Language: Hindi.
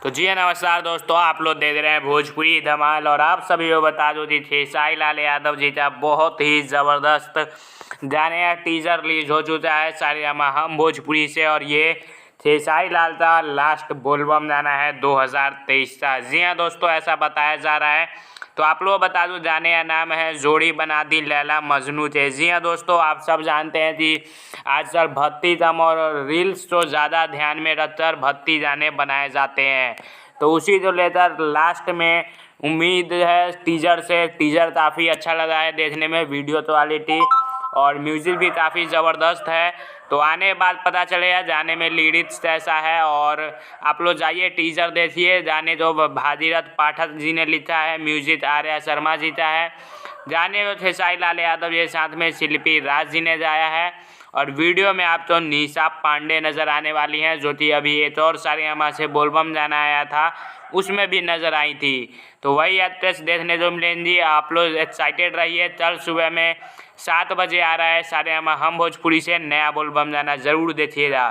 तो जी नमस्कार दोस्तों, आप लोग देख रहे हैं भोजपुरी धमाल। और आप सभी को बता दूं कि खेसारी लाल यादव जी का बहुत ही ज़बरदस्त गाने का टीजर रिलीज हो चुका है सारेगामा हम भोजपुरी से। और ये खेसारी लाल का लास्ट बोलबम गाना है 2023 का। जी हाँ दोस्तों, ऐसा बताया जा रहा है। तो आप लोग बता दूं गाने का नाम है जोड़ी बना दी लैला मजनू से। जी हाँ दोस्तों, आप सब जानते हैं कि आजकल भक्ति गम और रील्स तो ज़्यादा ध्यान में रखकर भक्ति गाने बनाए जाते हैं। तो उसी को लेकर लास्ट में उम्मीद है टीजर काफ़ी अच्छा लगा है देखने में, वीडियो क्वालिटी और म्यूज़िक भी काफ़ी ज़बरदस्त है। तो आने के बाद पता चलेगा जाने में लिरिक्स कैसा है। और आप लोग जाइए टीजर देखिए। गाने जो भागीरथ पाठक जी ने लिखा है, म्यूजिक आर्या शर्मा जी का है। गाने में खेसारी लाल यादव के साथ में शिल्पी राज जी ने गाया है। और वीडियो में आपको निशा पांडे नज़र आने वाली हैं, जो कि अभी एक और सारेगामा से बोलबम गाना आया था उसमें भी नज़र आई थी। तो वही एक्ट्रेस देखने को मिलेंगी। आप लोग एक्साइटेड रहिए। कल सुबह में 7 बजे आ रहा है सारेगामा हम भोजपुरी से नया बोलबम गाना, ज़रूर देखिएगा।